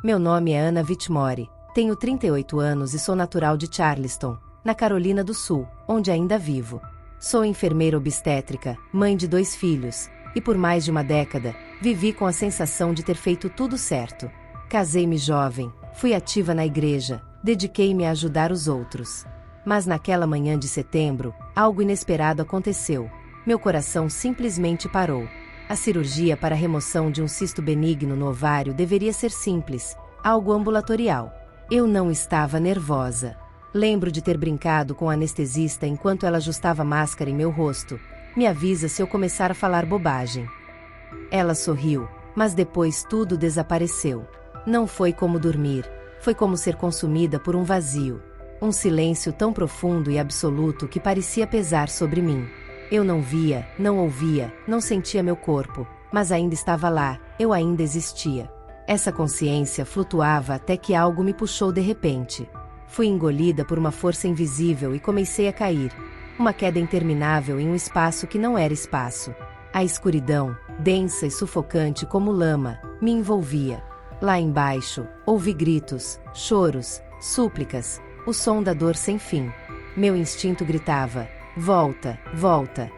Meu nome é Anna Whitmore, tenho 38 anos e sou natural de Charleston, na Carolina do Sul, onde ainda vivo. Sou enfermeira obstétrica, mãe de 2 filhos, e por mais de uma década, vivi com a sensação de ter feito tudo certo. Casei-me jovem, fui ativa na igreja, dediquei-me a ajudar os outros. Mas naquela manhã de setembro, algo inesperado aconteceu. Meu coração simplesmente parou. A cirurgia para a remoção de um cisto benigno no ovário deveria ser simples, algo ambulatorial. Eu não estava nervosa. Lembro de ter brincado com a anestesista enquanto ela ajustava a máscara em meu rosto. Me avisa se eu começar a falar bobagem. Ela sorriu, mas depois tudo desapareceu. Não foi como dormir, foi como ser consumida por um vazio. Um silêncio tão profundo e absoluto que parecia pesar sobre mim. Eu não via, não ouvia, não sentia meu corpo, mas ainda estava lá, eu ainda existia. Essa consciência flutuava até que algo me puxou de repente. Fui engolida por uma força invisível e comecei a cair. Uma queda interminável em um espaço que não era espaço. A escuridão, densa e sufocante como lama, me envolvia. Lá embaixo, ouvi gritos, choros, súplicas, o som da dor sem fim. Meu instinto gritava: volta, volta.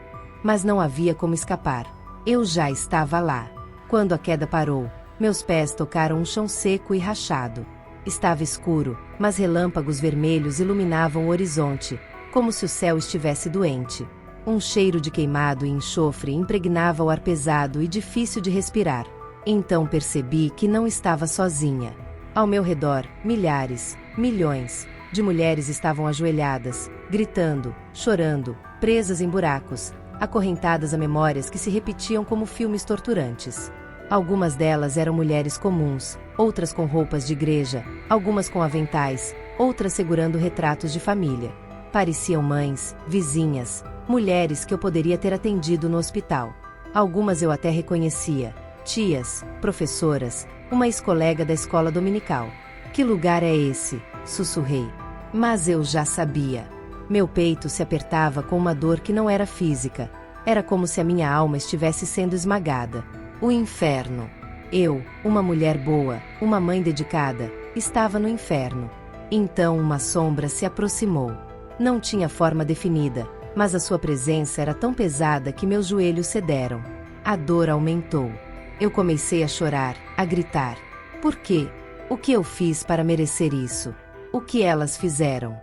Mas não havia como escapar. Eu já estava lá. Quando a queda parou, meus pés tocaram um chão seco e rachado. Estava escuro, mas relâmpagos vermelhos iluminavam o horizonte, como se o céu estivesse doente. Um cheiro de queimado e enxofre impregnava o ar pesado e difícil de respirar. Então percebi que não estava sozinha. Ao meu redor, milhares, milhões de mulheres estavam ajoelhadas, gritando, chorando, presas em buracos, acorrentadas a memórias que se repetiam como filmes torturantes. Algumas delas eram mulheres comuns, outras com roupas de igreja, algumas com aventais, outras segurando retratos de família. Pareciam mães, vizinhas, mulheres que eu poderia ter atendido no hospital. Algumas eu até reconhecia, tias, professoras, uma ex-colega da escola dominical. Que lugar é esse? Sussurrei. Mas eu já sabia. Meu peito se apertava com uma dor que não era física. Era como se a minha alma estivesse sendo esmagada. O inferno. Eu, uma mulher boa, uma mãe dedicada, estava no inferno. Então uma sombra se aproximou. Não tinha forma definida, mas a sua presença era tão pesada que meus joelhos cederam. A dor aumentou. Eu comecei a chorar, a gritar. Por quê? O que eu fiz para merecer isso? O que elas fizeram?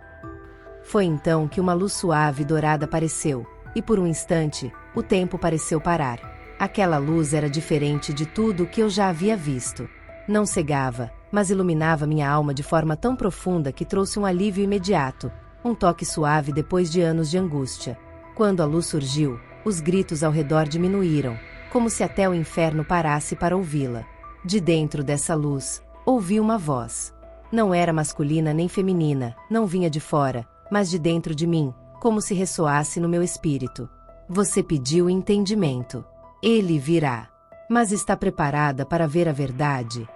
Foi então que uma luz suave e dourada apareceu, e por um instante, o tempo pareceu parar. Aquela luz era diferente de tudo o que eu já havia visto. Não cegava, mas iluminava minha alma de forma tão profunda que trouxe um alívio imediato, um toque suave depois de anos de angústia. Quando a luz surgiu, os gritos ao redor diminuíram, como se até o inferno parasse para ouvi-la. De dentro dessa luz, ouvi uma voz. Não era masculina nem feminina, não vinha de fora, mas de dentro de mim, como se ressoasse no meu espírito. Você pediu entendimento. Ele virá. Mas está preparada para ver a verdade?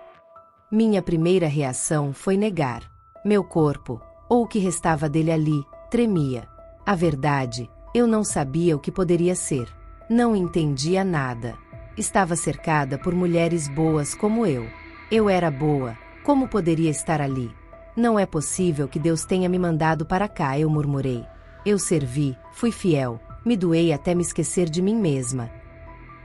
Minha primeira reação foi negar. Meu corpo, ou o que restava dele ali, tremia. A verdade, eu não sabia o que poderia ser. Não entendia nada. Estava cercada por mulheres boas como eu. Eu era boa. Como poderia estar ali? Não é possível que Deus tenha me mandado para cá, eu murmurei. Eu servi, fui fiel, me doei até me esquecer de mim mesma.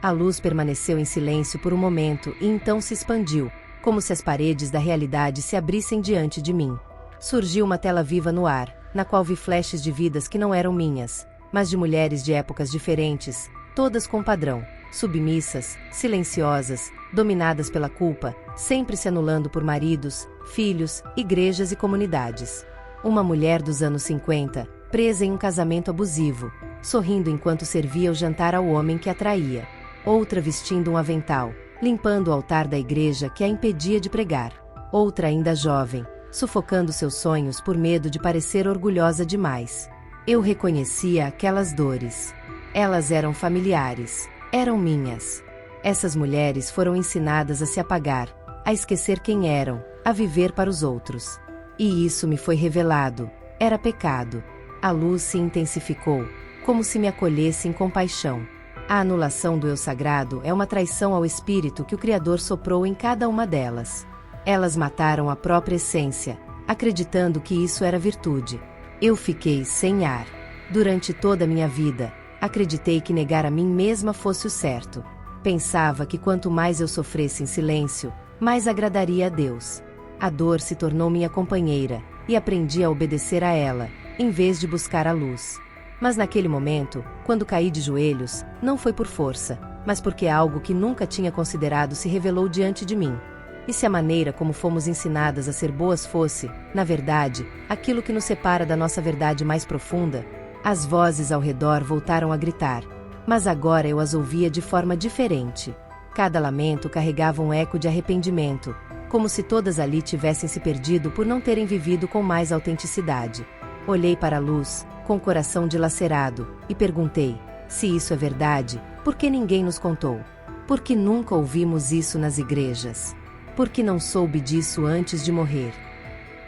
A luz permaneceu em silêncio por um momento e então se expandiu, como se as paredes da realidade se abrissem diante de mim. Surgiu uma tela viva no ar, na qual vi flashes de vidas que não eram minhas, mas de mulheres de épocas diferentes, todas com padrão, submissas, silenciosas, dominadas pela culpa, sempre se anulando por maridos, filhos, igrejas e comunidades. Uma mulher dos anos 50, presa em um casamento abusivo, sorrindo enquanto servia o jantar ao homem que a traía. Outra vestindo um avental, limpando o altar da igreja que a impedia de pregar. Outra ainda jovem, sufocando seus sonhos por medo de parecer orgulhosa demais. Eu reconhecia aquelas dores. Elas eram familiares, eram minhas. Essas mulheres foram ensinadas a se apagar, a esquecer quem eram, a viver para os outros. E isso me foi revelado. Era pecado. A luz se intensificou, como se me acolhesse em compaixão. A anulação do eu sagrado é uma traição ao espírito que o Criador soprou em cada uma delas. Elas mataram a própria essência, acreditando que isso era virtude. Eu fiquei sem ar. Durante toda a minha vida, acreditei que negar a mim mesma fosse o certo. Pensava que quanto mais eu sofresse em silêncio, mais agradaria a Deus. A dor se tornou minha companheira, e aprendi a obedecer a ela, em vez de buscar a luz. Mas naquele momento, quando caí de joelhos, não foi por força, mas porque algo que nunca tinha considerado se revelou diante de mim. E se a maneira como fomos ensinadas a ser boas fosse, na verdade, aquilo que nos separa da nossa verdade mais profunda, as vozes ao redor voltaram a gritar. Mas agora eu as ouvia de forma diferente. Cada lamento carregava um eco de arrependimento, como se todas ali tivessem se perdido por não terem vivido com mais autenticidade. Olhei para a luz, com o coração dilacerado, e perguntei: se isso é verdade, por que ninguém nos contou? Por que nunca ouvimos isso nas igrejas? Por que não soube disso antes de morrer?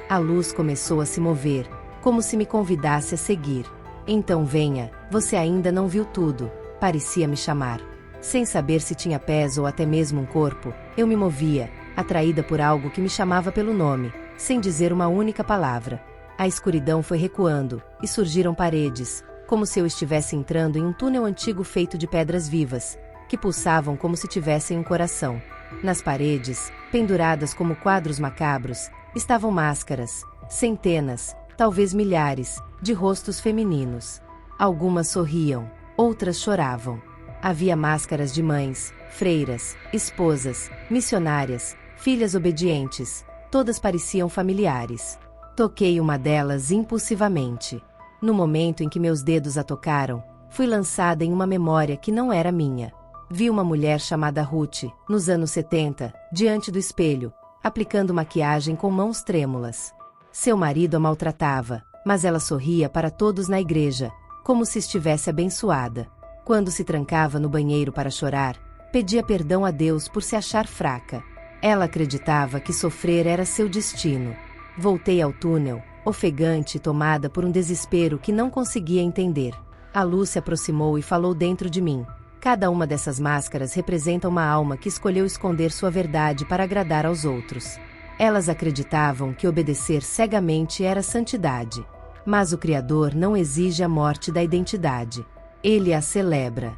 A luz começou a se mover, como se me convidasse a seguir. Então venha, você ainda não viu tudo, parecia me chamar. Sem saber se tinha pés ou até mesmo um corpo, eu me movia, atraída por algo que me chamava pelo nome, sem dizer uma única palavra. A escuridão foi recuando, e surgiram paredes, como se eu estivesse entrando em um túnel antigo feito de pedras vivas, que pulsavam como se tivessem um coração. Nas paredes, penduradas como quadros macabros, estavam máscaras, centenas, talvez milhares, de rostos femininos. Algumas sorriam, outras choravam. Havia máscaras de mães, freiras, esposas, missionárias, filhas obedientes, todas pareciam familiares. Toquei uma delas impulsivamente. No momento em que meus dedos a tocaram, fui lançada em uma memória que não era minha. Vi uma mulher chamada Ruth, nos anos 70, diante do espelho, aplicando maquiagem com mãos trêmulas. Seu marido a maltratava, mas ela sorria para todos na igreja, como se estivesse abençoada. Quando se trancava no banheiro para chorar, pedia perdão a Deus por se achar fraca. Ela acreditava que sofrer era seu destino. Voltei ao túnel, ofegante e tomada por um desespero que não conseguia entender. A luz se aproximou e falou dentro de mim. Cada uma dessas máscaras representa uma alma que escolheu esconder sua verdade para agradar aos outros. Elas acreditavam que obedecer cegamente era santidade. Mas o Criador não exige a morte da identidade. Ele a celebra.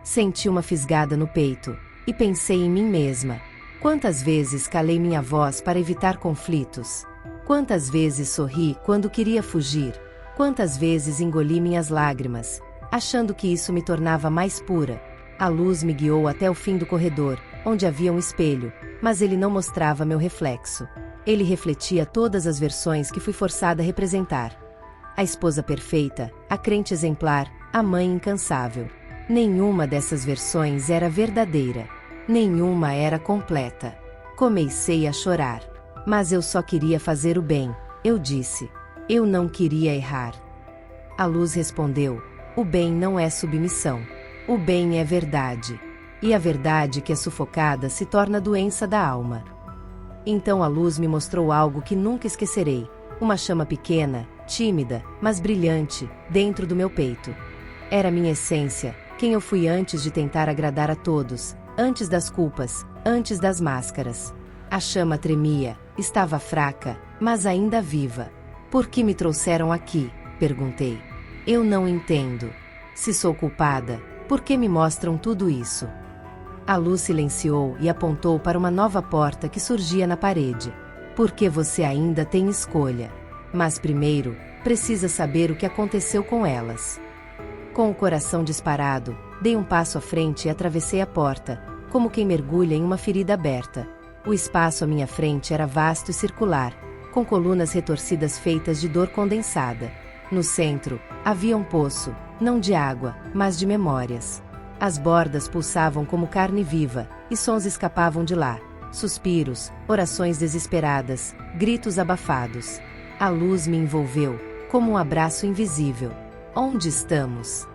Senti uma fisgada no peito, e pensei em mim mesma. Quantas vezes calei minha voz para evitar conflitos? Quantas vezes sorri quando queria fugir? Quantas vezes engoli minhas lágrimas, achando que isso me tornava mais pura? A luz me guiou até o fim do corredor, onde havia um espelho, mas ele não mostrava meu reflexo. Ele refletia todas as versões que fui forçada a representar. A esposa perfeita, a crente exemplar, a mãe incansável. Nenhuma dessas versões era verdadeira. Nenhuma era completa. Comecei a chorar. Mas eu só queria fazer o bem, eu disse. Eu não queria errar. A luz respondeu: o bem não é submissão. O bem é verdade. E a verdade que é sufocada se torna doença da alma. Então a luz me mostrou algo que nunca esquecerei. Uma chama pequena, tímida, mas brilhante, dentro do meu peito. Era minha essência, quem eu fui antes de tentar agradar a todos, antes das culpas, antes das máscaras. A chama tremia, estava fraca, mas ainda viva. Por que me trouxeram aqui? Perguntei. Eu não entendo. Se sou culpada, por que me mostram tudo isso? A luz silenciou e apontou para uma nova porta que surgia na parede. Porque você ainda tem escolha. Mas primeiro, precisa saber o que aconteceu com elas. Com o coração disparado, dei um passo à frente e atravessei a porta, como quem mergulha em uma ferida aberta. O espaço à minha frente era vasto e circular, com colunas retorcidas feitas de dor condensada. No centro, havia um poço, não de água, mas de memórias. As bordas pulsavam como carne viva, e sons escapavam de lá. Suspiros, orações desesperadas, gritos abafados. A luz me envolveu, como um abraço invisível. Onde estamos?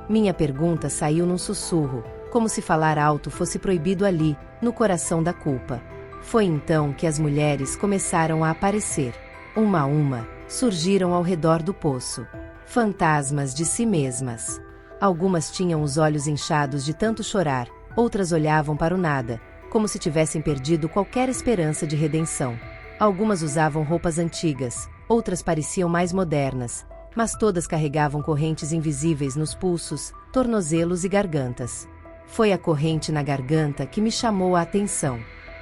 Minha pergunta saiu num sussurro, como se falar alto fosse proibido ali, no coração da culpa. Foi então que as mulheres começaram a aparecer. Uma a uma, surgiram ao redor do poço. Fantasmas de si mesmas. Algumas tinham os olhos inchados de tanto chorar, outras olhavam para o nada, como se tivessem perdido qualquer esperança de redenção. Algumas usavam roupas antigas, outras pareciam mais modernas, mas todas carregavam correntes invisíveis nos pulsos, tornozelos e gargantas. Foi a corrente na garganta que me chamou a atenção.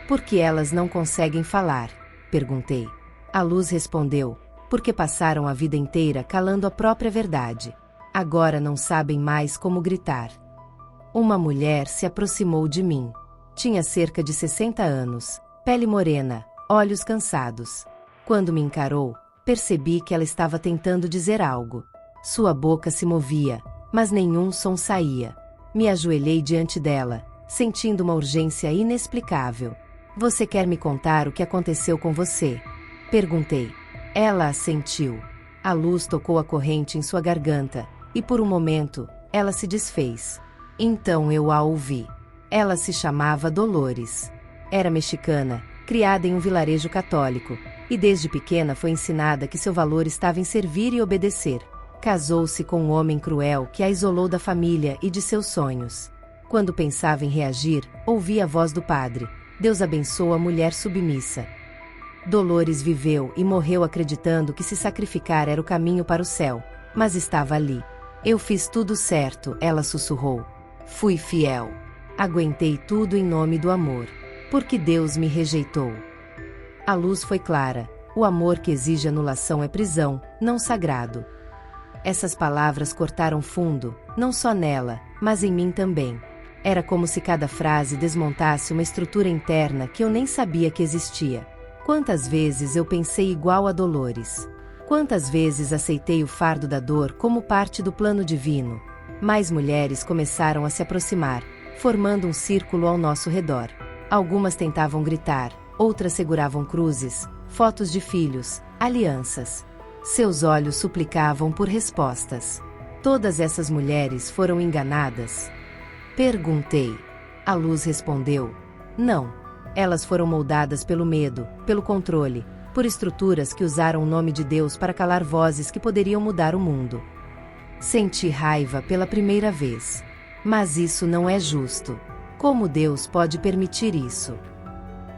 Por que elas não conseguem falar? Perguntei. A luz respondeu, porque passaram a vida inteira calando a própria verdade. Agora não sabem mais como gritar. Uma mulher se aproximou de mim. Tinha cerca de 60 anos, pele morena, olhos cansados. Quando me encarou, percebi que ela estava tentando dizer algo. Sua boca se movia, mas nenhum som saía. Me ajoelhei diante dela, sentindo uma urgência inexplicável. Você quer me contar o que aconteceu com você? Perguntei. Ela assentiu. A luz tocou a corrente em sua garganta, e por um momento, ela se desfez. Então eu a ouvi. Ela se chamava Dolores. Era mexicana, criada em um vilarejo católico, e desde pequena foi ensinada que seu valor estava em servir e obedecer. Casou-se com um homem cruel que a isolou da família e de seus sonhos. Quando pensava em reagir, ouvia a voz do padre: Deus abençoa a mulher submissa. Dolores viveu e morreu acreditando que se sacrificar era o caminho para o céu, mas estava ali. Eu fiz tudo certo, ela sussurrou. Fui fiel. Aguentei tudo em nome do amor. Porque Deus me rejeitou. A luz foi clara. O amor que exige anulação é prisão, não sagrado. Essas palavras cortaram fundo, não só nela, mas em mim também. Era como se cada frase desmontasse uma estrutura interna que eu nem sabia que existia. Quantas vezes eu pensei igual a Dolores? Quantas vezes aceitei o fardo da dor como parte do plano divino? Mais mulheres começaram a se aproximar, formando um círculo ao nosso redor. Algumas tentavam gritar, outras seguravam cruzes, fotos de filhos, alianças. Seus olhos suplicavam por respostas. Todas essas mulheres foram enganadas? Perguntei. A luz respondeu: não. Elas foram moldadas pelo medo, pelo controle, por estruturas que usaram o nome de Deus para calar vozes que poderiam mudar o mundo. Senti raiva pela primeira vez. Mas isso não é justo. Como Deus pode permitir isso?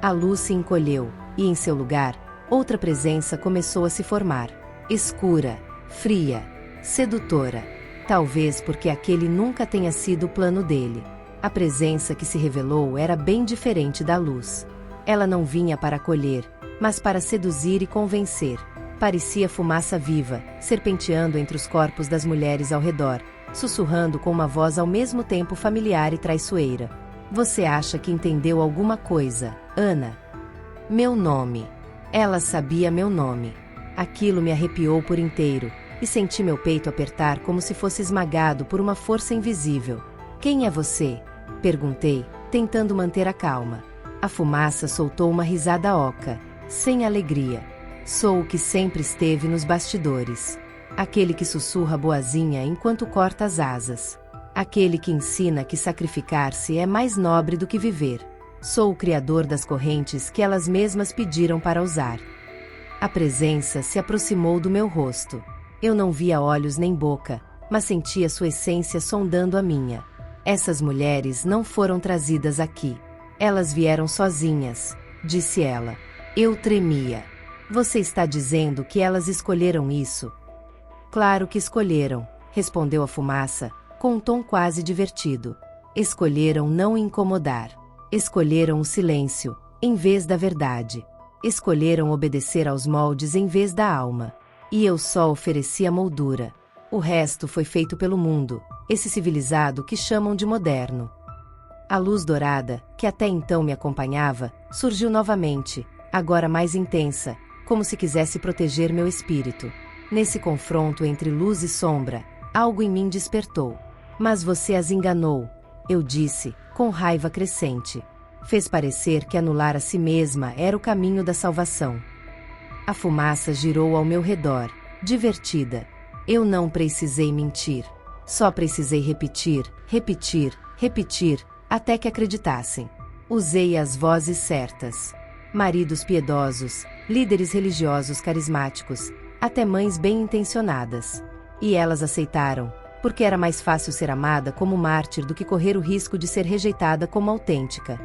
A luz se encolheu, e em seu lugar, outra presença começou a se formar. Escura, fria, sedutora. Talvez porque aquele nunca tenha sido o plano dele. A presença que se revelou era bem diferente da luz. Ela não vinha para acolher, mas para seduzir e convencer. Parecia fumaça viva, serpenteando entre os corpos das mulheres ao redor, sussurrando com uma voz ao mesmo tempo familiar e traiçoeira. Você acha que entendeu alguma coisa, Ana? Meu nome. Ela sabia meu nome. Aquilo me arrepiou por inteiro, e senti meu peito apertar como se fosse esmagado por uma força invisível. Quem é você? Perguntei, tentando manter a calma. A fumaça soltou uma risada oca, sem alegria. Sou o que sempre esteve nos bastidores. Aquele que sussurra boazinha enquanto corta as asas. Aquele que ensina que sacrificar-se é mais nobre do que viver. Sou o criador das correntes que elas mesmas pediram para usar. A presença se aproximou do meu rosto. Eu não via olhos nem boca, mas sentia sua essência sondando a minha. Essas mulheres não foram trazidas aqui. Elas vieram sozinhas, disse ela. Eu tremia. Você está dizendo que elas escolheram isso? Claro que escolheram, respondeu a fumaça, com um tom quase divertido. Escolheram não incomodar. Escolheram o silêncio, em vez da verdade. Escolheram obedecer aos moldes em vez da alma. E eu só ofereci a moldura. O resto foi feito pelo mundo, esse civilizado que chamam de moderno. A luz dourada, que até então me acompanhava, surgiu novamente, agora mais intensa, como se quisesse proteger meu espírito. Nesse confronto entre luz e sombra, algo em mim despertou. Mas você as enganou, eu disse, com raiva crescente. Fez parecer que anular a si mesma era o caminho da salvação. A fumaça girou ao meu redor, divertida. Eu não precisei mentir. Só precisei repetir, repetir, repetir, até que acreditassem. Usei as vozes certas. Maridos piedosos, líderes religiosos carismáticos, até mães bem-intencionadas. E elas aceitaram, porque era mais fácil ser amada como mártir do que correr o risco de ser rejeitada como autêntica.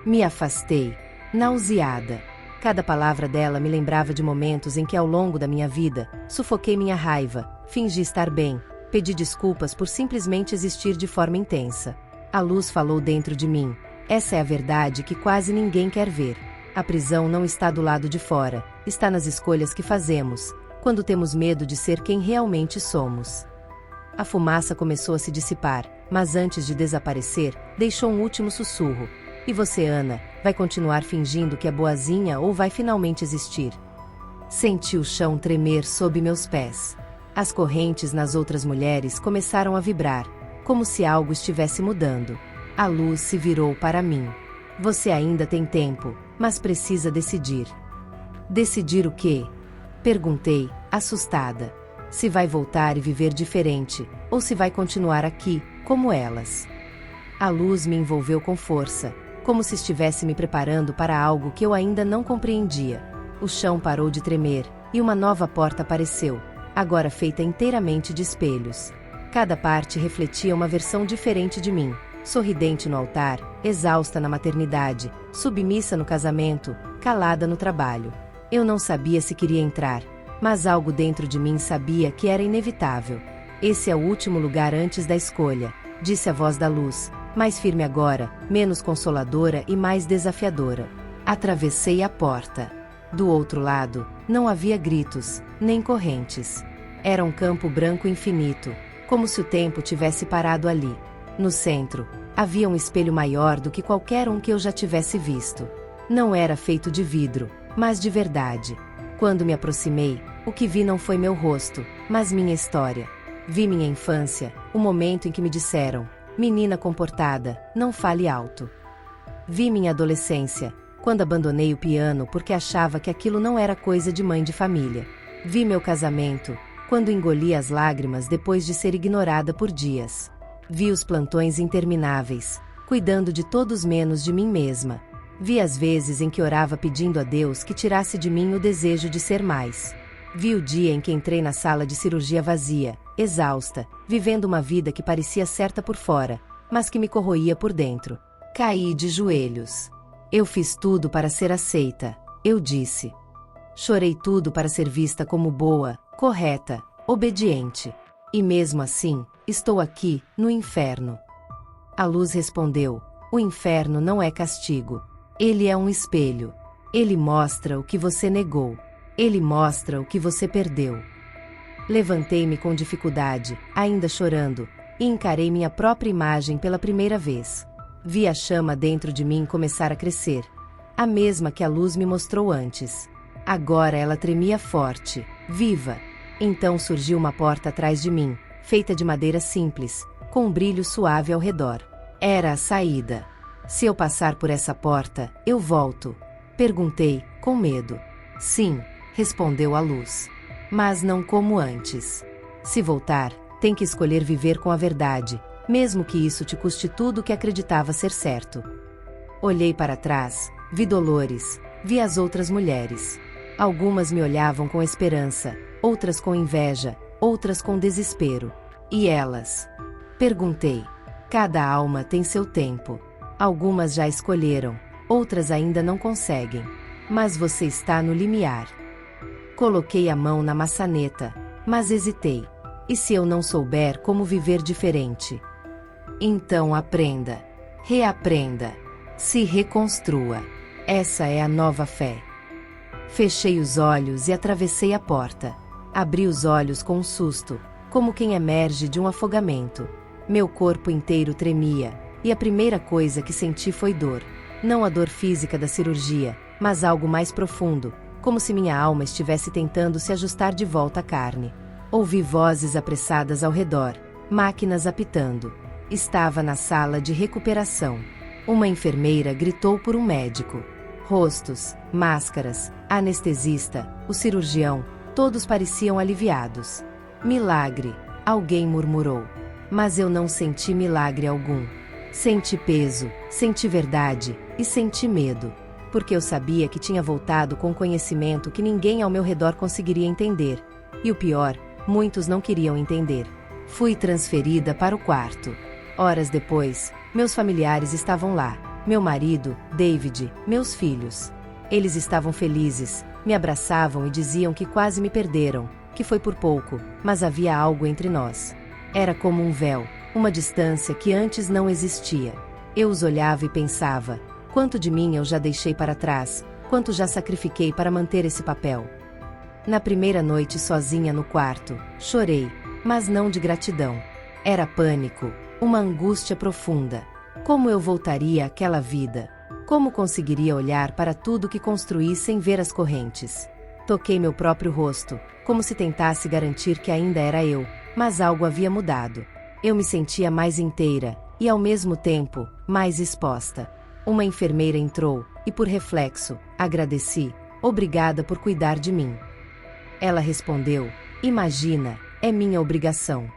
Me afastei, nauseada. Cada palavra dela me lembrava de momentos em que, ao longo da minha vida, sufoquei minha raiva, fingi estar bem, pedi desculpas por simplesmente existir de forma intensa. A luz falou dentro de mim. Essa é a verdade que quase ninguém quer ver. A prisão não está do lado de fora, está nas escolhas que fazemos, quando temos medo de ser quem realmente somos. A fumaça começou a se dissipar, mas antes de desaparecer, deixou um último sussurro. E você, Ana, vai continuar fingindo que é boazinha ou vai finalmente existir? Senti o chão tremer sob meus pés. As correntes nas outras mulheres começaram a vibrar, como se algo estivesse mudando. A luz se virou para mim. Você ainda tem tempo, mas precisa decidir. Decidir o quê? Perguntei, assustada. Se vai voltar e viver diferente, ou se vai continuar aqui, como elas. A luz me envolveu com força, como se estivesse me preparando para algo que eu ainda não compreendia. O chão parou de tremer, e uma nova porta apareceu, agora feita inteiramente de espelhos. Cada parte refletia uma versão diferente de mim. Sorridente no altar, exausta na maternidade, submissa no casamento, calada no trabalho. Eu não sabia se queria entrar, mas algo dentro de mim sabia que era inevitável. Esse é o último lugar antes da escolha, disse a voz da luz, mais firme agora, menos consoladora e mais desafiadora. Atravessei a porta. Do outro lado, não havia gritos, nem correntes. Era um campo branco infinito, como se o tempo tivesse parado ali. No centro, havia um espelho maior do que qualquer um que eu já tivesse visto. Não era feito de vidro, mas de verdade. Quando me aproximei, o que vi não foi meu rosto, mas minha história. Vi minha infância, o momento em que me disseram, menina comportada, não fale alto. Vi minha adolescência, quando abandonei o piano porque achava que aquilo não era coisa de mãe de família. Vi meu casamento, quando engoli as lágrimas depois de ser ignorada por dias. Vi os plantões intermináveis, cuidando de todos menos de mim mesma. Vi as vezes em que orava pedindo a Deus que tirasse de mim o desejo de ser mais. Vi o dia em que entrei na sala de cirurgia vazia, exausta, vivendo uma vida que parecia certa por fora, mas que me corroía por dentro. Caí de joelhos. Eu fiz tudo para ser aceita, eu disse. Chorei tudo para ser vista como boa, correta, obediente. E mesmo assim, estou aqui, no inferno. A luz respondeu, o inferno não é castigo. Ele é um espelho. Ele mostra o que você negou. Ele mostra o que você perdeu. Levantei-me com dificuldade, ainda chorando, e encarei minha própria imagem pela primeira vez. Vi a chama dentro de mim começar a crescer. A mesma que a luz me mostrou antes. Agora ela tremia forte, viva. Então surgiu uma porta atrás de mim, feita de madeira simples, com um brilho suave ao redor. Era a saída. Se eu passar por essa porta, eu volto? Perguntei, com medo. Sim, respondeu a luz. Mas não como antes. Se voltar, tem que escolher viver com a verdade, mesmo que isso te custe tudo o que acreditava ser certo. Olhei para trás, vi Dolores, vi as outras mulheres. Algumas me olhavam com esperança, outras com inveja, outras com desespero. E elas? Perguntei. Cada alma tem seu tempo. Algumas já escolheram, outras ainda não conseguem. Mas você está no limiar. Coloquei a mão na maçaneta, mas hesitei. E se eu não souber como viver diferente? Então aprenda. Reaprenda. Se reconstrua. Essa é a nova fé. Fechei os olhos e atravessei a porta. Abri os olhos com um susto, como quem emerge de um afogamento. Meu corpo inteiro tremia, e a primeira coisa que senti foi dor. Não a dor física da cirurgia, mas algo mais profundo, como se minha alma estivesse tentando se ajustar de volta à carne. Ouvi vozes apressadas ao redor, máquinas apitando. Estava na sala de recuperação. Uma enfermeira gritou por um médico. Rostos, máscaras, a anestesista, o cirurgião, todos pareciam aliviados. Milagre, alguém murmurou. Mas eu não senti milagre algum. Senti peso, senti verdade e senti medo. Porque eu sabia que tinha voltado com conhecimento que ninguém ao meu redor conseguiria entender. E o pior, muitos não queriam entender. Fui transferida para o quarto. Horas depois, meus familiares estavam lá. meu marido, David, meus filhos. Eles estavam felizes, me abraçavam e diziam que quase me perderam, que foi por pouco, mas havia algo entre nós. Era como um véu, uma distância que antes não existia. Eu os olhava e pensava, quanto de mim eu já deixei para trás, quanto já sacrifiquei para manter esse papel. Na primeira noite sozinha no quarto, chorei, mas não de gratidão. Era pânico, uma angústia profunda. Como eu voltaria àquela vida? Como conseguiria olhar para tudo que construí sem ver as correntes? Toquei meu próprio rosto, como se tentasse garantir que ainda era eu, mas algo havia mudado. Eu me sentia mais inteira, e ao mesmo tempo, mais exposta. Uma enfermeira entrou, e por reflexo, agradeci, obrigada por cuidar de mim. Ela respondeu, imagina, é minha obrigação.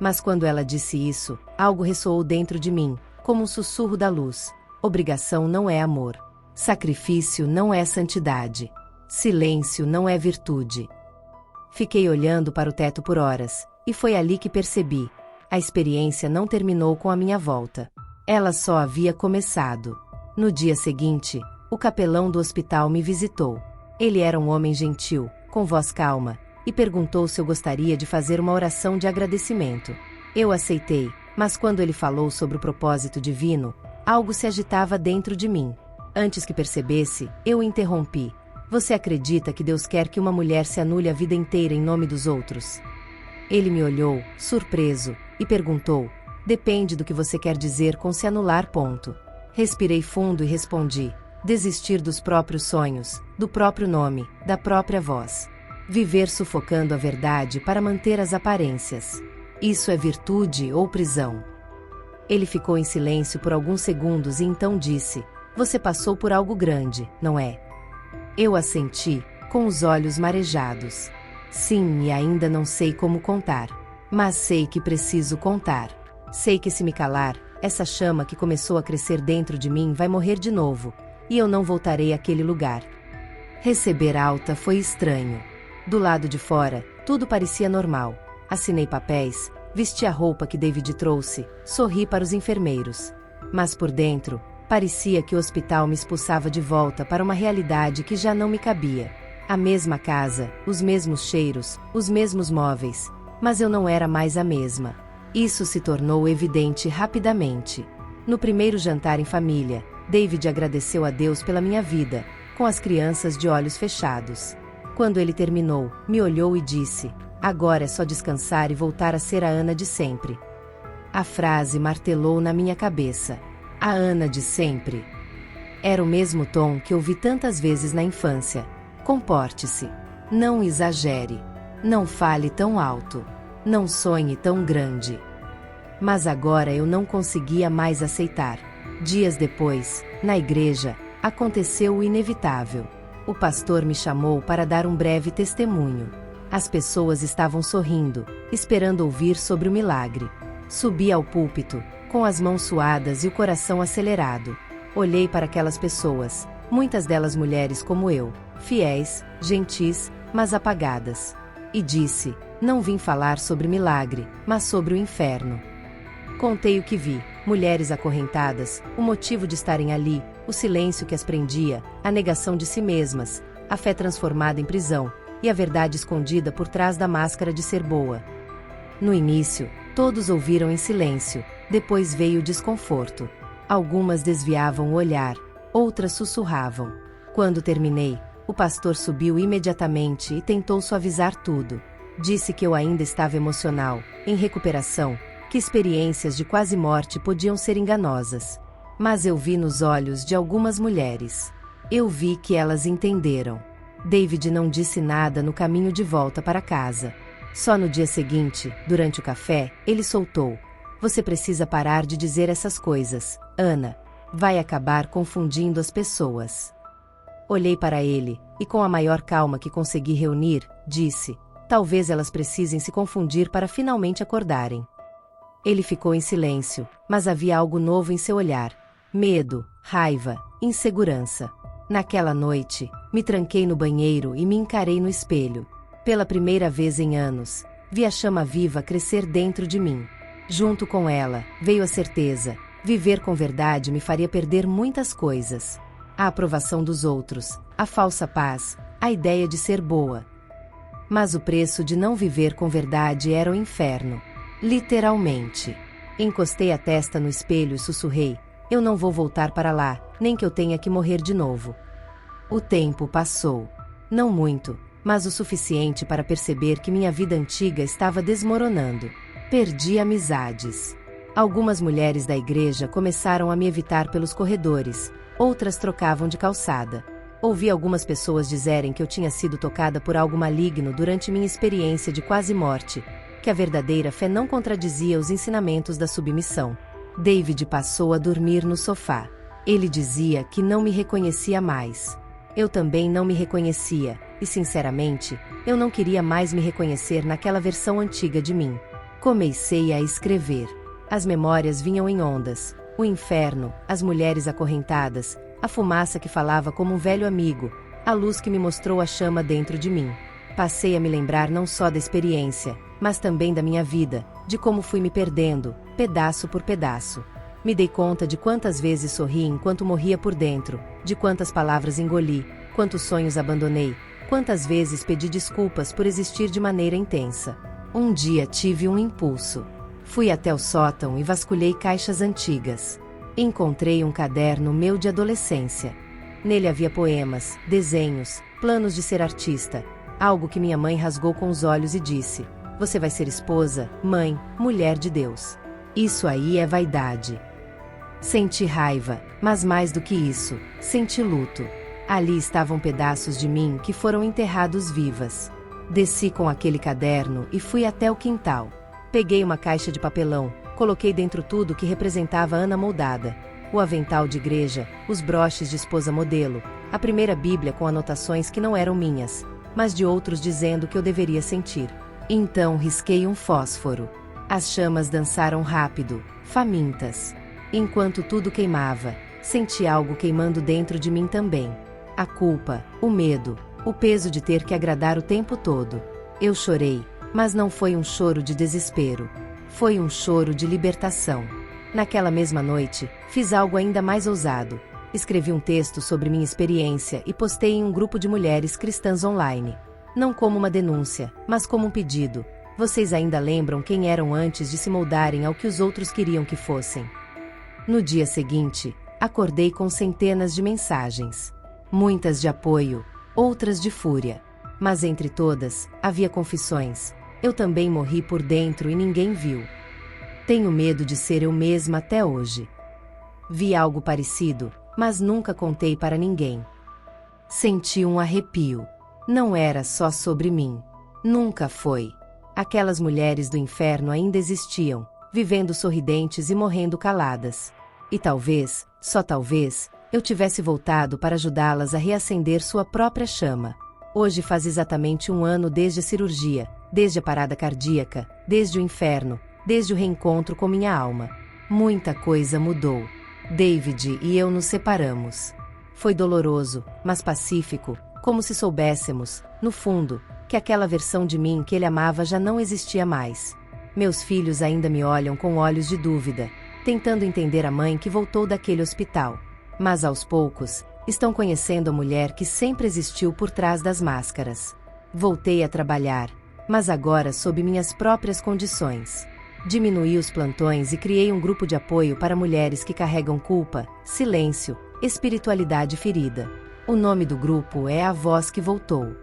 Mas quando ela disse isso, algo ressoou dentro de mim, como um sussurro da luz. Obrigação não é amor. Sacrifício não é santidade. Silêncio não é virtude. Fiquei olhando para o teto por horas, e foi ali que percebi. A experiência não terminou com a minha volta. Ela só havia começado. No dia seguinte, o capelão do hospital me visitou. Ele era um homem gentil, com voz calma, e perguntou se eu gostaria de fazer uma oração de agradecimento. Eu aceitei, mas quando ele falou sobre o propósito divino, algo se agitava dentro de mim. Antes que percebesse, eu o interrompi. Você acredita que Deus quer que uma mulher se anule a vida inteira em nome dos outros? Ele me olhou, surpreso, e perguntou, depende do que você quer dizer com se anular. Respirei fundo e respondi, desistir dos próprios sonhos, do próprio nome, da própria voz. Viver sufocando a verdade para manter as aparências. Isso é virtude ou prisão? Ele ficou em silêncio por alguns segundos e então disse, você passou por algo grande, não é? Eu assenti, com os olhos marejados. Sim, e ainda não sei como contar. Mas sei que preciso contar. Sei que se me calar, essa chama que começou a crescer dentro de mim vai morrer de novo, e eu não voltarei àquele lugar. Receber alta foi estranho. Do lado de fora, tudo parecia normal. Assinei papéis, vesti a roupa que David trouxe, sorri para os enfermeiros. Mas por dentro, parecia que o hospital me expulsava de volta para uma realidade que já não me cabia. A mesma casa, os mesmos cheiros, os mesmos móveis, mas eu não era mais a mesma. Isso se tornou evidente rapidamente. No primeiro jantar em família, David agradeceu a Deus pela minha vida, com as crianças de olhos fechados. Quando ele terminou, me olhou e disse, agora é só descansar e voltar a ser a Ana de sempre. A frase martelou na minha cabeça. A Ana de sempre. Era o mesmo tom que ouvi tantas vezes na infância. Comporte-se. Não exagere. Não fale tão alto. Não sonhe tão grande. Mas agora eu não conseguia mais aceitar. Dias depois, na igreja, aconteceu o inevitável. O pastor me chamou para dar um breve testemunho. As pessoas estavam sorrindo, esperando ouvir sobre o milagre. Subi ao púlpito, com as mãos suadas e o coração acelerado. Olhei para aquelas pessoas, muitas delas mulheres como eu, fiéis, gentis, mas apagadas. E disse, não vim falar sobre milagre, mas sobre o inferno. Contei o que vi, mulheres acorrentadas, o motivo de estarem ali, o silêncio que as prendia, a negação de si mesmas, a fé transformada em prisão, e a verdade escondida por trás da máscara de ser boa. No início, todos ouviram em silêncio, depois veio o desconforto. Algumas desviavam o olhar, outras sussurravam. Quando terminei, o pastor subiu imediatamente e tentou suavizar tudo. Disse que eu ainda estava emocional, em recuperação, que experiências de quase morte podiam ser enganosas. Mas eu vi nos olhos de algumas mulheres. Eu vi que elas entenderam. David não disse nada no caminho de volta para casa. Só no dia seguinte, durante o café, ele soltou. Você precisa parar de dizer essas coisas, Ana. Vai acabar confundindo as pessoas. Olhei para ele, e com a maior calma que consegui reunir, disse, talvez elas precisem se confundir para finalmente acordarem. Ele ficou em silêncio, mas havia algo novo em seu olhar. Medo, raiva, insegurança. Naquela noite, me tranquei no banheiro e me encarei no espelho. Pela primeira vez em anos, vi a chama viva crescer dentro de mim. Junto com ela, veio a certeza, Viver com verdade me faria perder muitas coisas. A aprovação dos outros, a falsa paz, a ideia de ser boa. Mas o preço de não viver com verdade era o inferno. Literalmente. Encostei a testa no espelho e sussurrei: eu não vou voltar para lá, nem que eu tenha que morrer de novo. O tempo passou. Não muito, mas o suficiente para perceber que minha vida antiga estava desmoronando. Perdi amizades. Algumas mulheres da igreja começaram a me evitar pelos corredores, outras trocavam de calçada. Ouvi algumas pessoas dizerem que eu tinha sido tocada por algo maligno durante minha experiência de quase morte, que a verdadeira fé não contradizia os ensinamentos da submissão. David passou a dormir no sofá. Ele dizia que não me reconhecia mais. Eu também não me reconhecia, e sinceramente, eu não queria mais me reconhecer naquela versão antiga de mim. Comecei a escrever. As memórias vinham em ondas. O inferno, as mulheres acorrentadas, a fumaça que falava como um velho amigo, a luz que me mostrou a chama dentro de mim. Passei a me lembrar não só da experiência, mas também da minha vida, de como fui me perdendo, pedaço por pedaço. Me dei conta de quantas vezes sorri enquanto morria por dentro, de quantas palavras engoli, quantos sonhos abandonei, quantas vezes pedi desculpas por existir de maneira intensa. Um dia tive um impulso. Fui até o sótão e vasculhei caixas antigas. Encontrei um caderno meu de adolescência. Nele havia poemas, desenhos, planos de ser artista, algo que minha mãe rasgou com os olhos e disse: você vai ser esposa, mãe, mulher de Deus. Isso aí é vaidade. Senti raiva, mas mais do que isso, senti luto. Ali estavam pedaços de mim que foram enterrados vivas. Desci com aquele caderno e fui até o quintal. Peguei uma caixa de papelão, coloquei dentro tudo que representava Ana moldada. O avental de igreja, os broches de esposa modelo, a primeira Bíblia com anotações que não eram minhas, mas de outros dizendo que eu deveria sentir. Então risquei um fósforo. As chamas dançaram rápido, famintas. Enquanto tudo queimava, senti algo queimando dentro de mim também. A culpa, o medo, o peso de ter que agradar o tempo todo. Eu chorei, mas não foi um choro de desespero. Foi um choro de libertação. Naquela mesma noite, fiz algo ainda mais ousado. Escrevi um texto sobre minha experiência e postei em um grupo de mulheres cristãs online. Não como uma denúncia, mas como um pedido. Vocês ainda lembram quem eram antes de se moldarem ao que os outros queriam que fossem? No dia seguinte, acordei com centenas de mensagens. Muitas de apoio, outras de fúria. Mas entre todas, havia confissões. Eu também morri por dentro e ninguém viu. Tenho medo de ser eu mesma até hoje. Vi algo parecido, mas nunca contei para ninguém. Senti um arrepio. Não era só sobre mim. Nunca foi. Aquelas mulheres do inferno ainda existiam, vivendo sorridentes e morrendo caladas. E talvez, só talvez, eu tivesse voltado para ajudá-las a reacender sua própria chama. Hoje faz exatamente 1 ano desde a cirurgia, desde a parada cardíaca, desde o inferno, desde o reencontro com minha alma. Muita coisa mudou. David e eu nos separamos. Foi doloroso, mas pacífico, como se soubéssemos, no fundo, que aquela versão de mim que ele amava já não existia mais. Meus filhos ainda me olham com olhos de dúvida, tentando entender a mãe que voltou daquele hospital. Mas aos poucos, estão conhecendo a mulher que sempre existiu por trás das máscaras. Voltei a trabalhar, mas agora sob minhas próprias condições. Diminuí os plantões e criei um grupo de apoio para mulheres que carregam culpa, silêncio, espiritualidade ferida. O nome do grupo é A Voz que Voltou.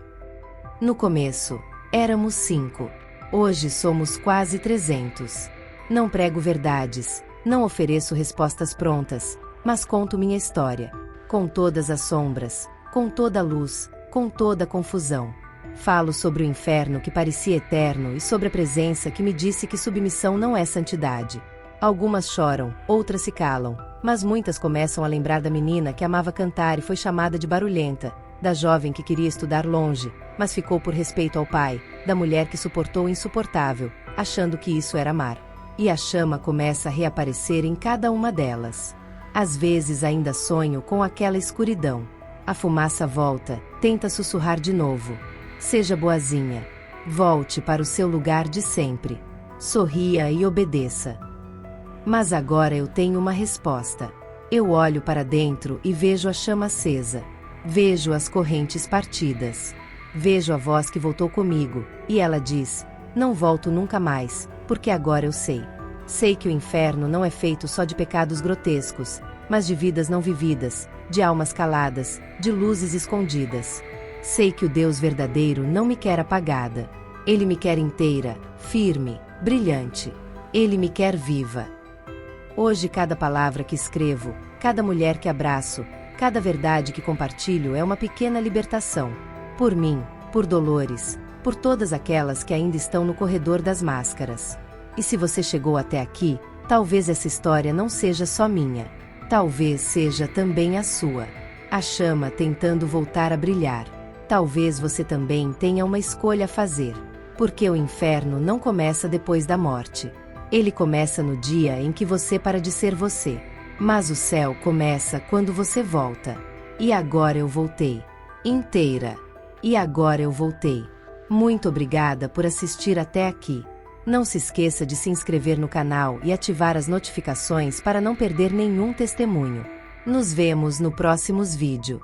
No começo, éramos 5. Hoje somos quase 300. Não prego verdades, não ofereço respostas prontas, mas conto minha história. Com todas as sombras, com toda a luz, com toda a confusão. Falo sobre o inferno que parecia eterno e sobre a presença que me disse que submissão não é santidade. Algumas choram, outras se calam, mas muitas começam a lembrar da menina que amava cantar e foi chamada de barulhenta, da jovem que queria estudar longe, mas ficou por respeito ao pai, da mulher que suportou o insuportável, achando que isso era amar. E a chama começa a reaparecer em cada uma delas. Às vezes ainda sonho com aquela escuridão. A fumaça volta, tenta sussurrar de novo. Seja boazinha. Volte para o seu lugar de sempre. Sorria e obedeça. Mas agora eu tenho uma resposta. Eu olho para dentro e vejo a chama acesa. Vejo as correntes partidas. Vejo a voz que voltou comigo, e ela diz: não volto nunca mais, porque agora eu sei. Sei que o inferno não é feito só de pecados grotescos, mas de vidas não vividas, de almas caladas, de luzes escondidas. Sei que o Deus verdadeiro não me quer apagada. Ele me quer inteira, firme, brilhante. Ele me quer viva. Hoje cada palavra que escrevo, cada mulher que abraço, cada verdade que compartilho é uma pequena libertação. Por mim, por Dolores, por todas aquelas que ainda estão no corredor das máscaras. E se você chegou até aqui, talvez essa história não seja só minha. Talvez seja também a sua. A chama tentando voltar a brilhar. Talvez você também tenha uma escolha a fazer. Porque o inferno não começa depois da morte. Ele começa no dia em que você para de ser você. Mas o céu começa quando você volta. E agora eu voltei. Inteira. E agora eu voltei. Muito obrigada por assistir até aqui. Não se esqueça de se inscrever no canal e ativar as notificações para não perder nenhum testemunho. Nos vemos no próximo vídeo.